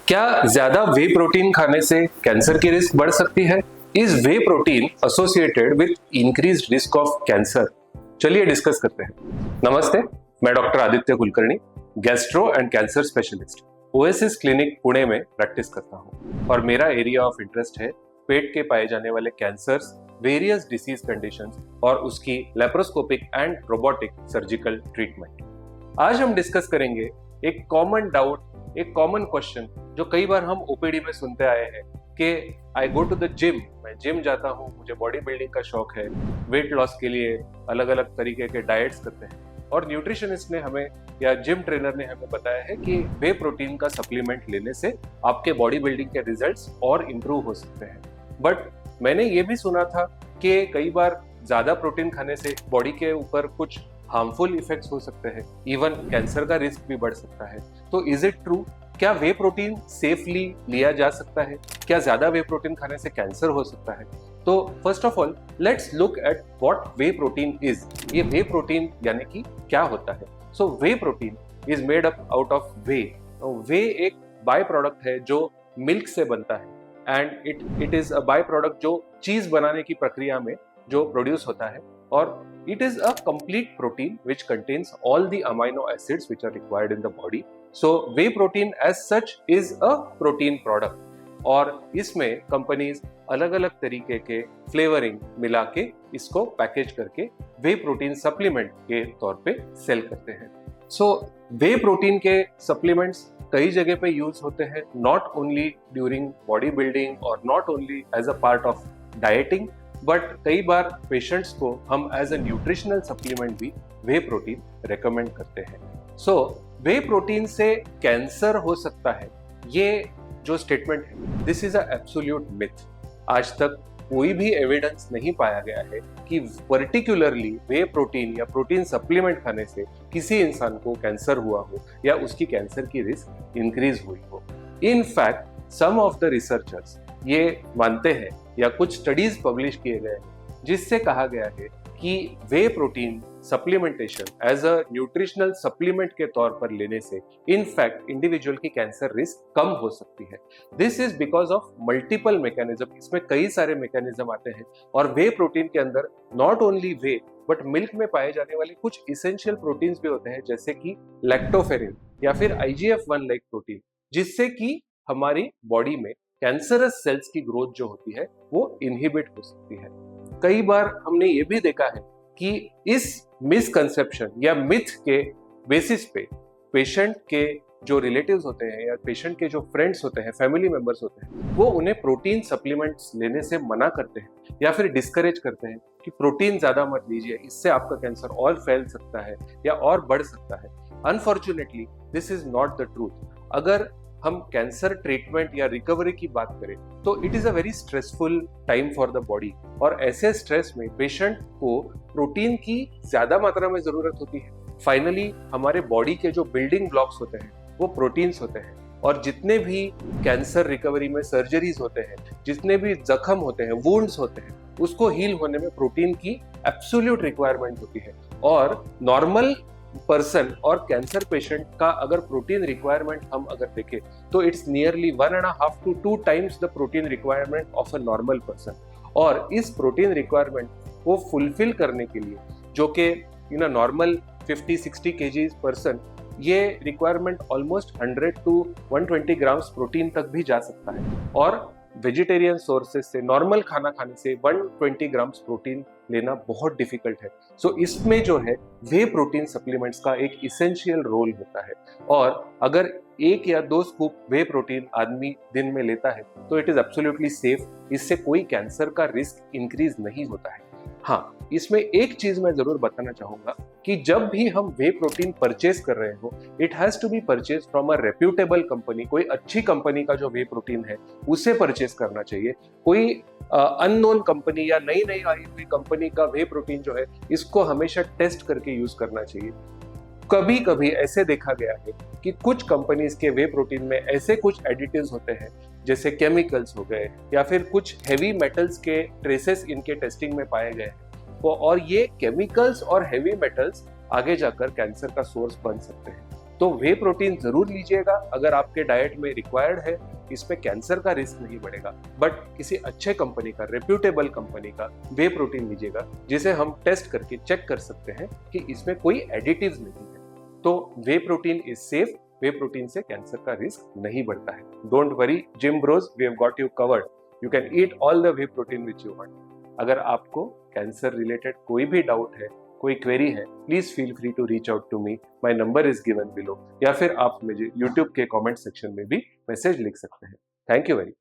क्या ज्यादा वे प्रोटीन खाने से कैंसर की रिस्क बढ़ सकती है? Is way protein associated with increased risk of cancer? चलिए डिस्कस करते हैं। नमस्ते, मैं doctor Aditya Kulkarni, gastro and cancer specialist, oasis clinic Pune में प्रैक्टिस करता हूं और मेरा एरिया ऑफ इंटरेस्ट है पेट के पाए जाने वाले कैंसर्स, वेरियस डिसीज कंडीशंस और उसकी laparoscopic and robotic surgical treatment. आज हम डिस्कस करेंगे एक कॉमन डाउट, एक कॉमन क्वेश्चन जो कई बार हम ओपीडी में सुनते आए हैं कि आई गो टू द जिम, मैं जिम जाता हूँ, मुझे बॉडी बिल्डिंग का शौक है, वेट लॉस के लिए अलग अलग तरीके के डाइट्स करते हैं और न्यूट्रिशनिस्ट ने हमें या जिम ट्रेनर ने हमें बताया है कि वे प्रोटीन का सप्लीमेंट लेने से आपके बॉडी बिल्डिंग के रिजल्ट्स और इम्प्रूव हो सकते हैं। बट मैंने ये भी सुना था कि कई बार ज्यादा प्रोटीन खाने से बॉडी के ऊपर कुछ हार्मफुल इफेक्ट्स हो सकते हैं, इवन कैंसर का रिस्क भी बढ़ सकता है। तो इज इट ट्रू? क्या वे प्रोटीन सेफली लिया जा सकता है? क्या ज्यादा वे प्रोटीन खाने से कैंसर हो सकता है? तो first of all let's look at what whey protein is. ये वे प्रोटीन यानी कि क्या होता है? So whey protein is made up out of whey. Whey एक बाय प्रोडक्ट है जो मिल्क से बनता है and it is a by product जो चीज बनाने की प्रक्रिया में जो प्रोड्यूस होता है, और it is a complete protein which contains all the amino acids which are required in the body. So whey protein as such is a protein product, और इसमें कंपनीज अलग अलग तरीके के फ्लेवरिंग मिला के इसको पैकेज करके वे प्रोटीन सप्लीमेंट के तौर पे सेल करते हैं। सो वे प्रोटीन के सप्लीमेंट्स कई जगह पे यूज होते हैं, not only during body building और not only as a part of dieting, but कई बार पेशेंट्स को हम एज अ न्यूट्रिशनल सप्लीमेंट भी वे प्रोटीन रेकमेंड करते हैं। सो वे प्रोटीन से कैंसर हो सकता है, ये जो स्टेटमेंट है, this is a absolute myth. आज तक कोई भी एविडेंस नहीं पाया गया है कि पर्टिकुलरली वे प्रोटीन या प्रोटीन सप्लीमेंट खाने से किसी इंसान को कैंसर हुआ हो या उसकी कैंसर की रिस्क इंक्रीज हुई हो। In fact some of the researchers ये मानते हैं या कुछ स्टडीज पब्लिश किए गए हैं जिससे कहा गया है कि whey protein supplementation as a nutritional supplement के तौर पर लेने से इन फैक्ट इंडिविजुअल की कैंसर रिस्क कम हो सकती है। This is because of multiple mechanism. इसमें कई सारे मैकेनिज्म आते हैं और वे प्रोटीन के अंदर not only way but milk में पाए जाने वाले कुछ इसेंशियल प्रोटीन्स भी होते हैं, जैसे कि लैक्टोफेरिन या फिर IGF-1 लाइक प्रोटीन, जिससे कि हमारी बॉडी में कैंसरस सेल्स की ग्रोथ जो होती है वो इनहिबिट हो सकती है। कई बार हमने ये भी देखा है कि इस मिसकंसेप्शन या मिथ के बेसिस पे पेशेंट के जो रिलेटिव्स होते हैं या पेशेंट के जो फ्रेंड्स होते हैं, फैमिली मेंबर्स होते हैं, वो उन्हें प्रोटीन सप्लीमेंट्स लेने से मना करते हैं या फिर डिस्करेज करते हैं कि प्रोटीन ज्यादा मत लीजिए, इससे आपका कैंसर और फैल सकता है या और बढ़ सकता है। Unfortunately this is not the truth. अगर हम कैंसर ट्रीटमेंट या रिकवरी की बात करें तो it is a very stressful time for the body, और ऐसे स्ट्रेस में पेशेंट को प्रोटीन की ज्यादा मात्रा में जरूरत होती है। फाइनली हमारे बॉडी के जो बिल्डिंग ब्लॉक्स होते हैं वो प्रोटीन्स होते हैं, और जितने भी कैंसर रिकवरी में सर्जरीज होते हैं, जितने भी जख्म होते हैं, वुंड्स होते हैं, उसको हील होने में प्रोटीन की एब्सोल्यूट रिक्वायरमेंट होती है। और नॉर्मल पर्सन और कैंसर पेशेंट का अगर प्रोटीन रिक्वायरमेंट हम अगर देखें तो it's nearly 1.5 to 2 times the protein requirement of a normal person. और इस प्रोटीन रिक्वायरमेंट को फुलफिल करने के लिए, जो कि इन अ नॉर्मल 50-60 kg पर्सन, ये requirement almost 100 to 120 grams protein तक भी जा सकता है, और वेजिटेरियन सोर्सेज से नॉर्मल खाना खाने से 120 ग्राम्स प्रोटीन लेना बहुत डिफिकल्ट है। सो इसमें जो है वे प्रोटीन सप्लीमेंट्स का एक इसेंशियल रोल होता है, और अगर 1 या 2 स्कूप वे प्रोटीन आदमी दिन में लेता है तो इट इज एब्सोल्युटली सेफ, इससे कोई कैंसर का रिस्क इंक्रीज नहीं होता है। हाँ, इसमें एक चीज मैं जरूर बताना चाहूंगा कि जब भी हम वे प्रोटीन परचेज कर रहे हो, it has to be purchase from a reputable company. कोई अच्छी कंपनी का जो वे प्रोटीन है उसे परचेज करना चाहिए। कोई अननोन कंपनी या नई नई आई हुई कंपनी का वे प्रोटीन जो है, इसको हमेशा टेस्ट करके यूज करना चाहिए। कभी कभी ऐसे देखा गया है कि कुछ कंपनीज के वे प्रोटीन में ऐसे कुछ एडिटिव्स होते हैं, जैसे केमिकल्स हो गए या फिर कुछ हेवी मेटल्स के ट्रेसेस इनके टेस्टिंग में पाए गए हैं, और ये केमिकल्स और हेवी मेटल्स आगे जाकर कैंसर का सोर्स बन सकते हैं। तो वे प्रोटीन जरूर लीजिएगा अगर आपके डाइट में रिक्वायर्ड है, इसमें कैंसर का रिस्क नहीं बढ़ेगा। बट किसी अच्छे कंपनी का, रेप्यूटेबल कंपनी का वे प्रोटीन लीजिएगा जिसे हम टेस्ट करके चेक कर सकते हैं कि इसमें कोई एडिटिव्स नहीं है। तो whey protein is safe, whey protein से कैंसर का रिस्क नहीं बढ़ता है। Don't worry gym bros, we have got you covered. You can eat all the whey protein which you want. अगर आपको कैंसर रिलेटेड कोई भी डाउट है, कोई क्वेरी है, please feel free to reach out to me. My number is given below, या फिर आप मुझे यूट्यूब के कमेंट सेक्शन में भी मैसेज लिख सकते हैं। Thank you very